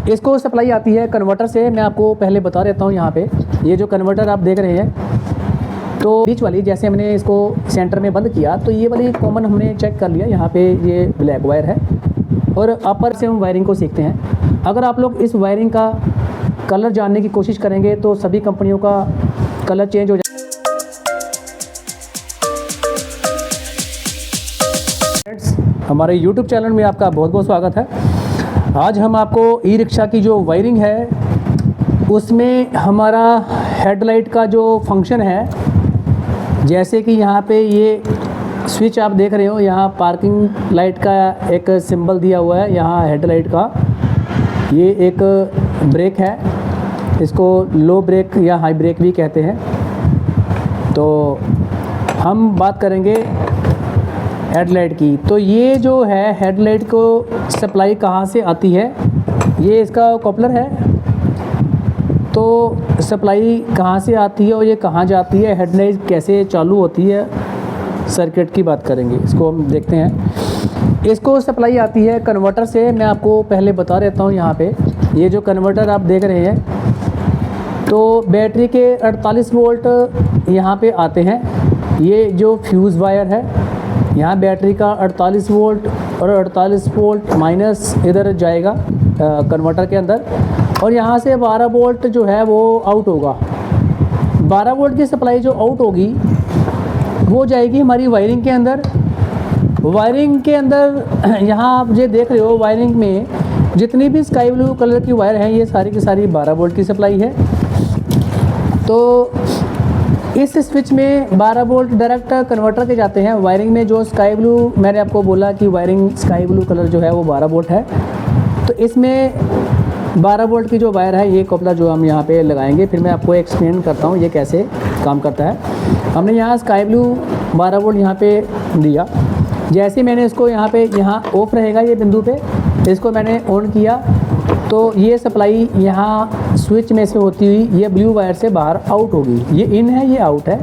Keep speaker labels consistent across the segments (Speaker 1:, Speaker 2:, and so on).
Speaker 1: इसको सप्लाई आती है कन्वर्टर से। मैं आपको पहले बता देता हूँ। यहाँ पे ये जो कन्वर्टर आप देख रहे हैं, तो बीच वाली जैसे हमने इसको सेंटर में बंद किया तो ये वाली कॉमन हमने चेक कर लिया। यहाँ पे ये ब्लैक वायर है और अपर से हम वायरिंग को सीखते हैं। अगर आप लोग इस वायरिंग का कलर जानने की कोशिश करेंगे तो सभी कंपनियों का कलर चेंज हो जाएगा। हमारे YouTube चैनल में आपका बहुत बहुत स्वागत है। आज हम आपको ई रिक्शा की जो वायरिंग है उसमें हमारा हेडलाइट का जो फंक्शन है, जैसे कि यहाँ पे ये स्विच आप देख रहे हो, यहाँ पार्किंग लाइट का एक सिंबल दिया हुआ है। यहाँ हेडलाइट का ये एक ब्रेक है, इसको लो ब्रेक या हाई ब्रेक भी कहते हैं। तो हम बात करेंगे हेडलाइट की। तो ये जो है हेडलाइट को सप्लाई कहाँ से आती है, ये इसका कॉपलर है। तो सप्लाई कहाँ से आती है और ये कहाँ जाती है, हेडलाइट कैसे चालू होती है, सर्किट की बात करेंगे। इसको हम देखते हैं। इसको सप्लाई आती है कन्वर्टर से। मैं आपको पहले बता देता हूँ। यहाँ पे ये जो कन्वर्टर आप देख रहे हैं, तो बैटरी के 48 वोल्ट यहाँ पे आते हैं। ये जो फ्यूज़ वायर है, यहाँ बैटरी का 48 वोल्ट और 48 वोल्ट माइनस इधर जाएगा कन्वर्टर के अंदर, और यहाँ से 12 वोल्ट जो है वो आउट होगा। 12 वोल्ट की सप्लाई जो आउट होगी वो जाएगी हमारी वायरिंग के अंदर। वायरिंग के अंदर यहाँ आप जो देख रहे हो, वायरिंग में जितनी भी स्काई ब्लू कलर की वायर हैं, ये सारी की सारी 12 वोल्ट की सप्लाई है। तो इस स्विच में 12 वोल्ट डायरेक्ट कन्वर्टर के जाते हैं। वायरिंग में जो स्काई ब्लू, मैंने आपको बोला कि वायरिंग स्काई ब्लू कलर जो है वो 12 वोल्ट है। तो इसमें 12 वोल्ट की जो वायर है, ये कॉपलर जो हम यहाँ पे लगाएंगे, फिर मैं आपको एक्सप्लेन करता हूँ ये कैसे काम करता है। हमने यहाँ स्काई ब्लू 12 वोल्ट यहाँ पे दिया। जैसे मैंने इसको यहाँ ऑफ रहेगा ये बिंदु पे, इसको मैंने ऑन किया तो ये सप्लाई यहाँ स्विच में से होती हुई ये ब्लू वायर से बाहर आउट होगी। ये इन है, ये आउट है।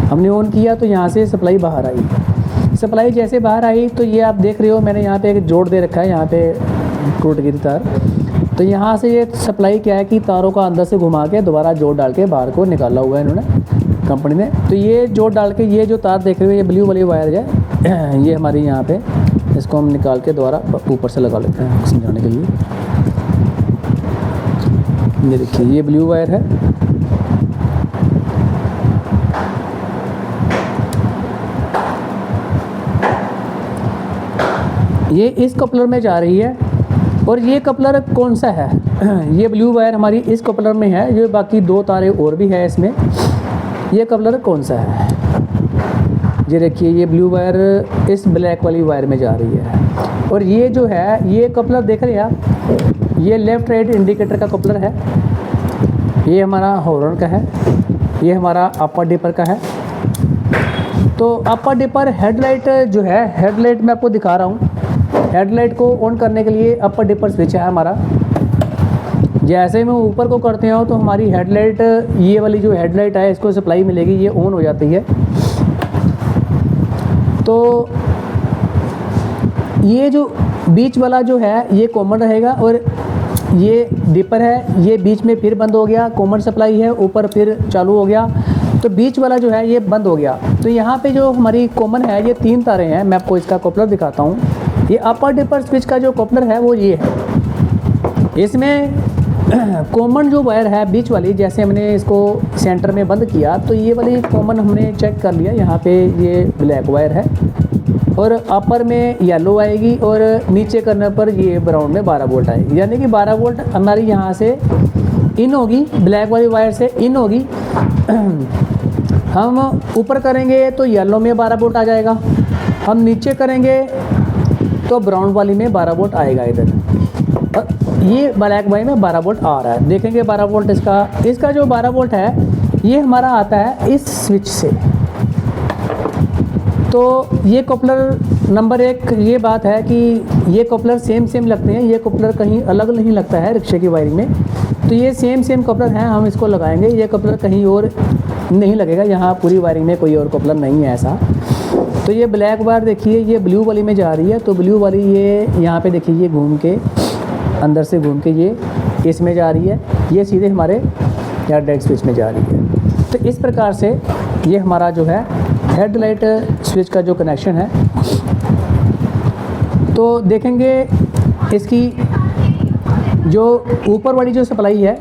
Speaker 1: हमने ऑन किया तो यहाँ से सप्लाई बाहर आई। सप्लाई जैसे बाहर आई तो ये आप देख रहे हो, मैंने यहाँ पे एक जोड़ दे रखा है, यहाँ पे टूट गई तार। तो यहाँ से ये सप्लाई क्या है कि तारों का अंदर से घुमा के दोबारा जोड़ डाल के बाहर को निकाला हुआ है इन्होंने, कंपनी ने। तो ये जोड़ डाल के ये जो तार देख रहे हो, ये ब्लू वाली वायर है, ये हमारी यहाँ पे, इसको हम निकाल के दोबारा ऊपर से लगा लेते हैं समझाने के लिए। ये देखिए, ये ब्लू वायर है। ये इस कपलर में जा रही है। और ये कपलर कौन सा है, ये ब्लू वायर हमारी इस कपलर में है। ये बाकी 2 तारे और भी है इसमें। ये कपलर कौन सा है, ये देखिए, ये ब्लू वायर इस ब्लैक वाली वायर में जा रही है। और ये जो है, ये कपलर देख रहे हैं आप, ये लेफ़्ट राइट इंडिकेटर का कपलर है। ये हमारा हॉर्न का है, ये हमारा अपर डिपर का है। तो अपर डिपर हेडलाइट जो है, हेडलाइट मैं आपको दिखा रहा हूँ। हेडलाइट को ऑन करने के लिए अपर डिपर स्विच है हमारा। जैसे मैं ऊपर को करते हो तो हमारी हेडलाइट, ये वाली जो हेडलाइट है, इसको सप्लाई मिलेगी, ये ऑन हो जाती है। तो ये जो बीच वाला जो है ये कॉमन रहेगा, और ये डिपर है, ये बीच में फिर बंद हो गया, कॉमन सप्लाई है, ऊपर फिर चालू हो गया। तो बीच वाला जो है ये बंद हो गया। तो यहाँ पे जो हमारी कॉमन है, ये 3 तारें हैं। मैं आपको इसका कॉपलर दिखाता हूँ। ये अपर डिपर स्विच का जो कॉपलर है वो ये है। इसमें कॉमन जो वायर है बीच वाली, जैसे हमने इसको सेंटर में बंद किया तो ये वाली कॉमन हमने चेक कर लिया। यहाँ पे ये ब्लैक वायर है और अपर में येलो आएगी, और नीचे करने पर ये ब्राउन में 12 वोल्ट आएगी। यानी कि 12 वोल्ट हमारी यहाँ से इन होगी, ब्लैक वाली वायर से इन होगी। हम ऊपर करेंगे तो येलो में 12 वोल्ट आ जाएगा, हम नीचे करेंगे तो ब्राउन वाली में 12 वोल्ट आएगा इधर। और ये ब्लैक वाली में 12 वोल्ट आ रहा है, देखेंगे 12 वोल्ट। इसका जो 12 वोल्ट है ये हमारा आता है इस स्विच से। तो ये कॉपलर नंबर 1 ये बात है कि ये कॉपलर सेम लगते हैं। ये कॉपलर कहीं अलग नहीं लगता है रिक्शे की वायरिंग में। तो ये सेम कॉपलर हैं, हम इसको लगाएंगे। ये कॉपलर कहीं और नहीं लगेगा, यहाँ पूरी वायरिंग में कोई और कॉपलर नहीं है ऐसा। तो ये ब्लैक वायर देखिए, ये ब्लू वाली में जा रही है। तो ब्लू वाली ये यहाँ पे देखिए, ये घूम के अंदर से घूम के ये इसमें जा रही है, ये सीधे हमारे हेडलाइट स्विच में जा रही है। तो इस प्रकार से ये हमारा जो है हेडलाइट स्विच का जो कनेक्शन है। तो देखेंगे इसकी जो ऊपर वाली जो सप्लाई है,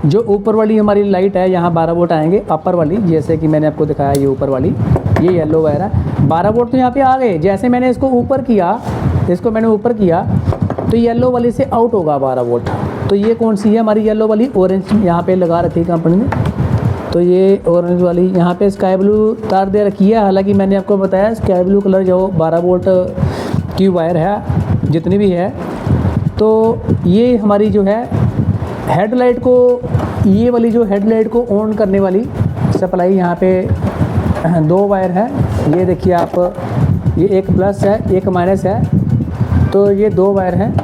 Speaker 1: जो ऊपर वाली हमारी लाइट है, यहाँ 12 वोल्ट आएंगे अपर वाली, जैसे कि मैंने आपको दिखाया ये ऊपर वाली, ये येलो वायर है। 12 वोल्ट तो यहाँ पे आ गए। जैसे मैंने इसको ऊपर किया, इसको मैंने ऊपर किया तो येलो वाली से आउट होगा 12 वोल्ट। तो ये कौन सी है हमारी येलो वाली, ऑरेंज यहाँ पे लगा रखी है कंपनी ने। तो ये ऑरेंज वाली यहाँ पे स्काई ब्लू तार दे रखी है। हालांकि मैंने आपको बताया स्काई ब्लू कलर जो 12 वोल्ट की वायर है जितनी भी है, तो ये हमारी जो है हेडलाइट को, ये वाली जो हेडलाइट को ऑन करने वाली सप्लाई, यहाँ पे 2 वायर है। ये देखिए आप, ये एक प्लस है एक माइनस है, तो ये 2 वायर हैं।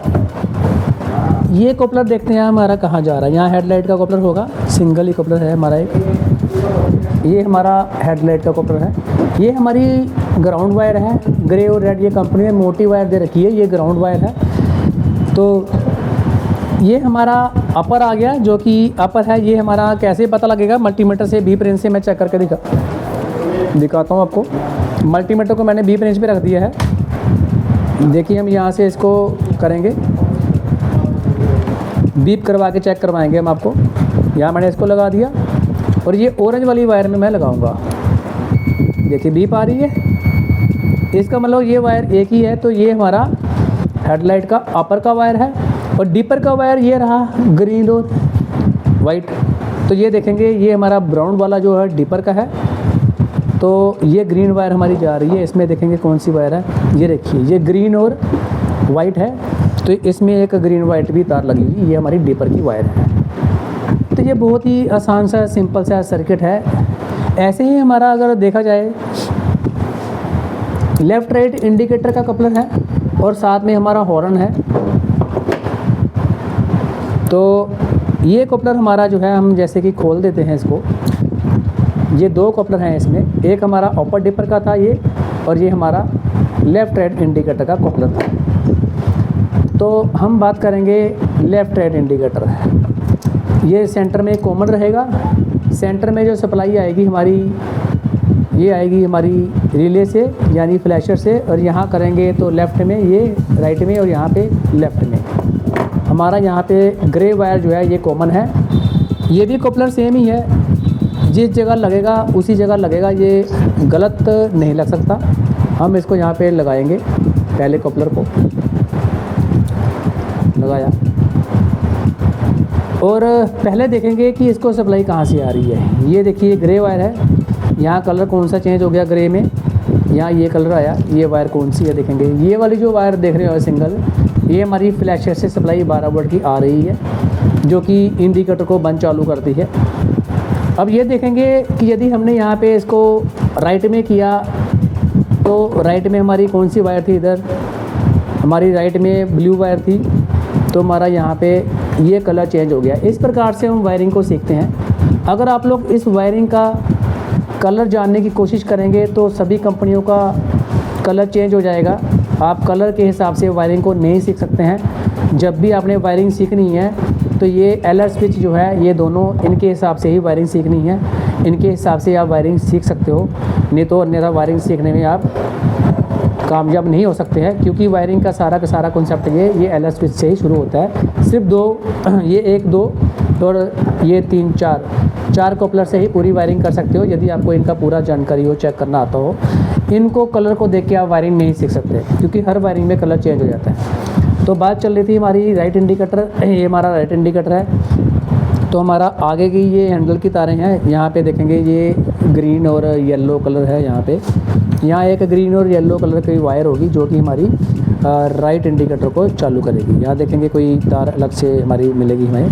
Speaker 1: ये कॉपलर देखते हैं हमारा कहाँ जा रहा है। यहाँ हेडलाइट का कॉपलर होगा, सिंगल ही कॉपलर है हमारा एक। ये हमारा हेडलाइट का कॉपलर है। ये हमारी ग्राउंड वायर है, ग्रे और रेड, ये कंपनी ने मोटी वायर दे रखी है, ये ग्राउंड वायर है। तो ये हमारा अपर आ गया, जो कि अपर है। ये हमारा कैसे पता लगेगा, मल्टीमीटर से बीप रेंज से मैं चेक करके दिखाता हूँ आपको। मल्टीमीटर को मैंने बीप रेंज पे रख दिया है। देखिए हम यहाँ से इसको करेंगे, बीप करवा के चेक करवाएंगे हम आपको। यहाँ मैंने इसको लगा दिया और ये ऑरेंज वाली वायर में मैं लगाऊंगा। देखिए बीप आ रही है, इसका मतलब ये वायर एक ही है। तो ये हमारा हेडलाइट का अपर का वायर है और डिपर का वायर ये रहा ग्रीन और वाइट। तो ये देखेंगे ये हमारा ब्राउन वाला जो है डिपर का है। तो ये ग्रीन वायर हमारी जा रही है, इसमें देखेंगे कौन सी वायर है। ये देखिए ये ग्रीन और वाइट है, तो इसमें एक ग्रीन वाइट भी तार लगी हुई, ये हमारी डिपर की वायर है। तो ये बहुत ही आसान सा सिंपल सा सर्किट है। ऐसे ही हमारा अगर देखा जाए लेफ़्ट राइट इंडिकेटर का कपलर है और साथ में हमारा हॉर्न है। तो ये कपलर हमारा जो है, हम जैसे कि खोल देते हैं इसको, ये 2 कपलर हैं इसमें। एक हमारा अपर डिपर का था ये, और ये हमारा लेफ़्ट राइट इंडिकेटर का कपलर था। तो हम बात करेंगे लेफ़्ट राइट इंडिकेटर। ये सेंटर में कॉमन रहेगा। सेंटर में जो सप्लाई आएगी हमारी, ये आएगी हमारी रिले से यानी फ्लैशर से, और यहाँ करेंगे तो लेफ़्ट में, ये राइट में, और यहाँ पे लेफ़्ट में। हमारा यहाँ पे ग्रे वायर जो है ये कॉमन है। ये भी कपलर सेम ही है, जिस जगह लगेगा उसी जगह लगेगा, ये गलत नहीं लग सकता। हम इसको यहाँ पे लगाएंगे, पहले कपलर को लगाया और पहले देखेंगे कि इसको सप्लाई कहाँ से आ रही है। ये देखिए ग्रे वायर है, यहाँ कलर कौन सा चेंज हो गया ग्रे में, यहाँ ये कलर आया। ये वायर कौन सी है देखेंगे, ये वाली जो वायर देख रहे हो सिंगल, ये हमारी फ्लैशर से सप्लाई 12 वोल्ट की आ रही है, जो कि इंडिकेटर को बंद चालू करती है। अब ये देखेंगे कि यदि हमने यहाँ पे इसको राइट में किया तो राइट में हमारी कौन सी वायर थी, इधर हमारी राइट में ब्लू वायर थी, तो हमारा यहाँ पे ये कलर चेंज हो गया। इस प्रकार से हम वायरिंग को सीखते हैं। अगर आप लोग इस वायरिंग का कलर जानने की कोशिश करेंगे तो सभी कंपनियों का कलर चेंज हो जाएगा। आप कलर के हिसाब से वायरिंग को नहीं सीख सकते हैं। जब भी आपने वायरिंग सीखनी है तो ये एलआर स्विच जो है, ये दोनों इनके हिसाब से ही वायरिंग सीखनी है। इनके हिसाब से आप वायरिंग सीख सकते हो, नहीं तो अन्यथा वायरिंग सीखने में आप कामयाब नहीं हो सकते हैं, क्योंकि वायरिंग का सारा कॉन्सेप्ट ये एलआर स्विच से ही शुरू होता है। सिर्फ 2, ये 1 2 और ये 3 4 कपलर से ही पूरी वायरिंग कर सकते हो, यदि आपको इनका पूरा जानकारी हो, चेक करना आता हो। इनको कलर को देख के आप वायरिंग नहीं सीख सकते, क्योंकि हर वायरिंग में कलर चेंज हो जाता है। तो बात चल रही थी हमारी राइट इंडिकेटर, ये हमारा राइट इंडिकेटर है। तो हमारा आगे की ये हैंडल की तारें हैं, यहाँ पे देखेंगे ये ग्रीन और येलो कलर है। यहाँ एक ग्रीन और येलो कलर की वायर होगी जो कि हमारी राइट इंडिकेटर को चालू करेगी। यहाँ देखेंगे कोई तार अलग से हमारी मिलेगी हमें,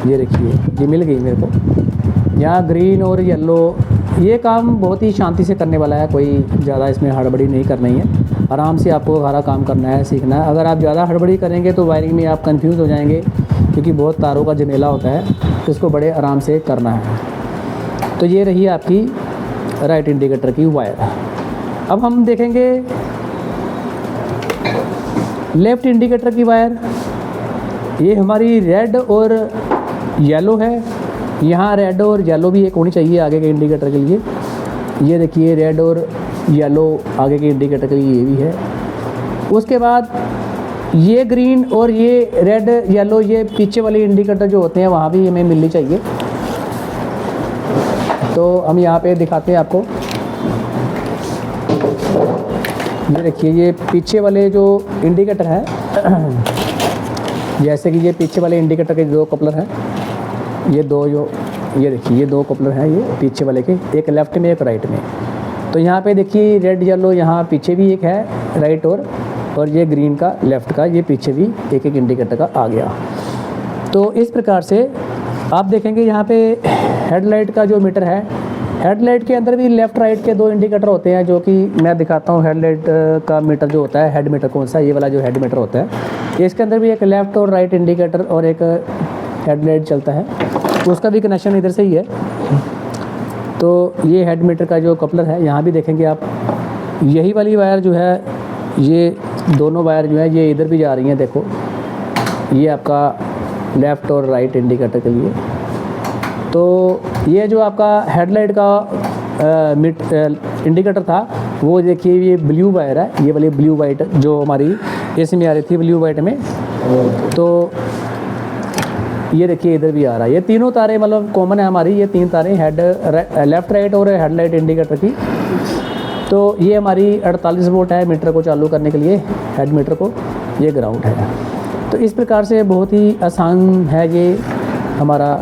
Speaker 1: ये देखिए ये मिल गई मेरे को। यहाँ ग्रीन और येलो, ये काम बहुत ही शांति से करने वाला है, कोई ज़्यादा इसमें हड़बड़ी नहीं करनी है। आराम से आपको सारा काम करना है, सीखना है। अगर आप ज़्यादा हड़बड़ी करेंगे तो वायरिंग में आप कंफ्यूज हो जाएंगे, क्योंकि बहुत तारों का झमेला होता है, तो इसको बड़े आराम से करना है। तो ये रही आपकी राइट इंडिकेटर की वायर। अब हम देखेंगे लेफ़्ट इंडिकेटर की वायर ये हमारी रेड और येलो है, यहाँ रेड और येलो भी एक होनी चाहिए आगे के इंडिकेटर के लिए। ये देखिए रेड और येलो आगे के इंडिकेटर के लिए ये भी है। उसके बाद ये ग्रीन और ये रेड येलो ये पीछे वाले इंडिकेटर जो होते हैं वहाँ भी हमें मिलनी चाहिए। तो हम यहाँ पे दिखाते हैं आपको। ये देखिए ये पीछे वाले जो इंडिकेटर हैं जैसे कि ये पीछे वाले इंडिकेटर के दो कपलर हैं, ये दो जो ये देखिए ये दो कपलर हैं ये पीछे वाले के, एक लेफ़्ट में एक राइट में। तो यहाँ पे देखिए रेड येलो यहाँ पीछे भी एक है राइट और ये ग्रीन का लेफ़्ट का ये पीछे भी एक एक इंडिकेटर का आ गया। तो इस प्रकार से आप देखेंगे यहाँ पे हेडलाइट का जो मीटर है, हेडलाइट के अंदर भी लेफ़्ट राइट के दो इंडिकेटर होते हैं, जो कि मैं दिखाता हूँ। हेडलाइट का मीटर जो होता है, हेड मीटर कौन सा, ये वाला जो हेड मीटर होता है, इसके अंदर भी एक लेफ़्ट और राइट इंडिकेटर और एक हेडलाइट चलता है, तो उसका भी कनेक्शन इधर से ही है। तो ये हेड मीटर का जो कपलर है, यहाँ भी देखेंगे आप, यही वाली वायर जो है, ये दोनों वायर जो है ये इधर भी जा रही हैं। देखो ये आपका लेफ़्ट और राइट इंडिकेटर के लिए। तो ये जो आपका हेडलाइट का इंडिकेटर था वो देखिए ये ब्लू वायर है, ये वाली ब्लू वाइट जो हमारी इसमें आ रही थी ब्लू वाइट में। तो ये देखिए इधर भी आ रहा है, ये तीनों तारे मतलब कॉमन है हमारी, ये तीन तारे हेड लेफ़्ट राइट और हेडलाइट इंडिकेटर की। तो ये हमारी 48 वोल्ट है मीटर को चालू करने के लिए, हेड मीटर को, ये ग्राउंड है। तो इस प्रकार से बहुत ही आसान है ये हमारा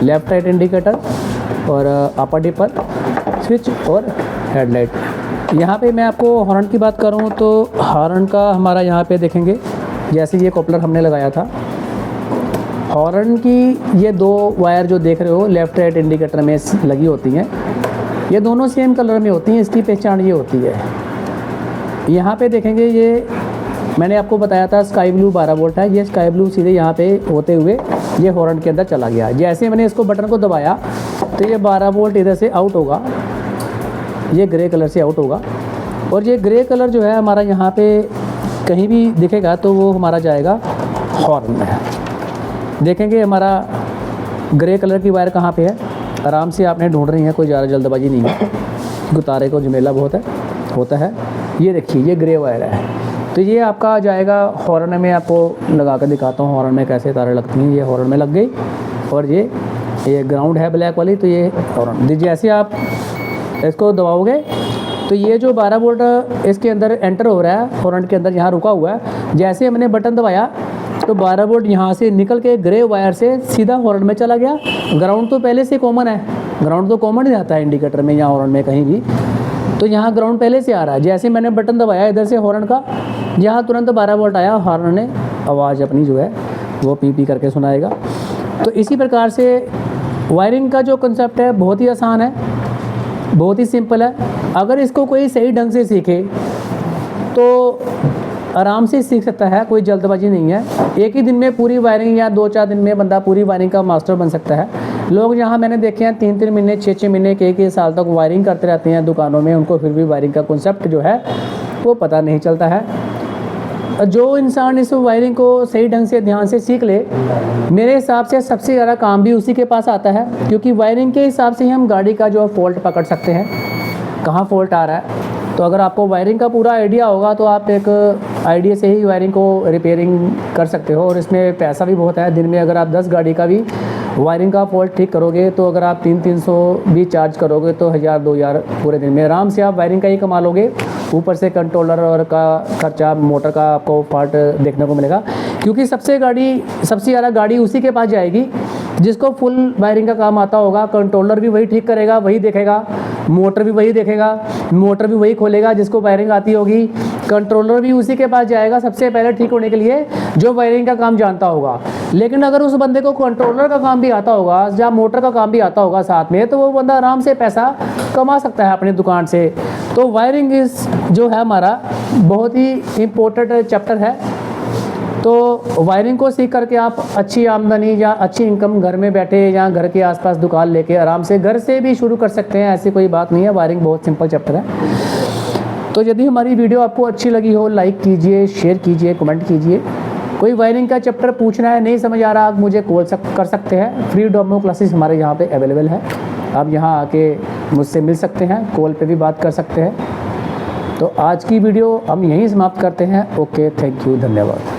Speaker 1: लेफ़्ट राइट इंडिकेटर और अपर डिपर स्विच और हेडलाइट। यहाँ पे मैं आपको हॉर्न की बात करूँ तो हॉर्न का हमारा यहाँ पे देखेंगे, जैसे ये कॉपलर हमने लगाया था, हॉर्न की ये दो वायर जो देख रहे हो लेफ़्ट राइट इंडिकेटर में लगी होती हैं, ये दोनों सेम कलर में होती हैं। इसकी पहचान ये होती है, यहाँ पे देखेंगे ये मैंने आपको बताया था स्काई ब्लू 12 वोल्ट है, ये स्काई ब्लू सीधे यहाँ पे होते हुए ये हॉर्न के अंदर चला गया। जैसे मैंने इसको बटन को दबाया तो ये 12 वोल्ट इधर से आउट होगा, ये ग्रे कलर से आउट होगा, और ये ग्रे कलर जो है हमारा यहाँ पे कहीं भी दिखेगा तो वो हमारा जाएगा हॉर्न में। देखेंगे हमारा ग्रे कलर की वायर कहाँ पे है, आराम से आपने ढूंढ रही है, कोई ज़्यादा जल्दबाजी नहीं है, गुतारे को झमेला बहुत होता है। ये देखिए ये ग्रे वायर है, तो ये आपका जाएगा हॉर्न में। आपको लगा कर दिखाता हूँ हॉर्न में कैसे तारें लगती हैं। ये हॉर्न में लग गई और ये ग्राउंड है ब्लैक वाली, तो ये हॉर्न। जैसे आप इसको दबाओगे तो ये जो 12 वोल्ट इसके अंदर एंटर हो रहा है हॉर्न के अंदर, यहाँ रुका हुआ है। जैसे मैंने बटन दबाया तो 12 वोल्ट यहाँ से निकल के ग्रे वायर से सीधा हॉर्न में चला गया। ग्राउंड तो पहले से कॉमन है, ग्राउंड तो कॉमन ही रहता है इंडिकेटर में या हॉर्न में कहीं भी, तो यहाँ ग्राउंड पहले से आ रहा है। जैसे मैंने बटन दबाया इधर से हॉर्न का, यहाँ तुरंत 12 वोल्ट आया, हॉर्न ने आवाज़ अपनी जो है वो पी पी करके सुनाएगा। तो इसी प्रकार से वायरिंग का जो कंसेप्ट है बहुत ही आसान है, बहुत ही सिंपल है। अगर इसको कोई सही ढंग से सीखे तो आराम से सीख सकता है, कोई जल्दबाजी नहीं है। एक ही दिन में पूरी वायरिंग या 2-4 दिन में बंदा पूरी वायरिंग का मास्टर बन सकता है। लोग यहाँ मैंने देखे हैं 3-3 महीने 6-6 महीने के 1 साल तक वायरिंग करते रहते हैं दुकानों में, उनको फिर भी वायरिंग का कॉन्सेप्ट जो है वो पता नहीं चलता है। जो इंसान इस वायरिंग को सही ढंग से ध्यान से सीख ले, मेरे हिसाब से सबसे ज़्यादा काम भी उसी के पास आता है, क्योंकि वायरिंग के हिसाब से ही हम गाड़ी का जो फॉल्ट पकड़ सकते हैं, कहाँ फॉल्ट आ रहा है। तो अगर आपको वायरिंग का पूरा आइडिया होगा तो आप एक आइडिया से ही वायरिंग को रिपेयरिंग कर सकते हो, और इसमें पैसा भी बहुत है। दिन में अगर आप 10 गाड़ी का भी वायरिंग का फॉल्ट ठीक करोगे तो अगर आप 300-300 भी चार्ज करोगे तो 1000-2000 पूरे दिन में आराम से आप वायरिंग का ही कमा लोगे। ऊपर से कंट्रोलर और का खर्चा, मोटर का आपको फॉल्ट देखने को मिलेगा, क्योंकि सबसे ज़्यादा गाड़ी उसी के पास जाएगी जिसको फुल वायरिंग का काम आता होगा। कंट्रोलर भी वही ठीक करेगा, वही देखेगा, मोटर भी वही देखेगा, मोटर भी वही खोलेगा जिसको वायरिंग आती होगी। कंट्रोलर भी उसी के पास जाएगा सबसे पहले ठीक होने के लिए जो वायरिंग का काम जानता होगा। लेकिन अगर उस बंदे को कंट्रोलर का काम भी आता होगा या मोटर का काम भी आता होगा साथ में, तो वो बंदा आराम से पैसा कमा सकता है अपनी दुकान से। तो वायरिंग जो है हमारा बहुत ही इम्पोर्टेंट चैप्टर है। तो वायरिंग को सीख करके आप अच्छी आमदनी या अच्छी इनकम घर में बैठे या घर के आसपास दुकान लेके आराम से घर से भी शुरू कर सकते हैं, ऐसी कोई बात नहीं है। वायरिंग बहुत सिंपल चैप्टर है। तो यदि हमारी वीडियो आपको अच्छी लगी हो, लाइक कीजिए, शेयर कीजिए, कमेंट कीजिए। कोई वायरिंग का चैप्टर पूछना है, नहीं समझ आ रहा, आप मुझे कॉल कर सकते हैं। फ्री डेमो क्लासेस हमारे यहाँ पे अवेलेबल है, आप यहाँ आके मुझसे मिल सकते हैं, कॉल पे भी बात कर सकते हैं। तो आज की वीडियो हम यहीं समाप्त करते हैं। ओके, थैंक यू, धन्यवाद।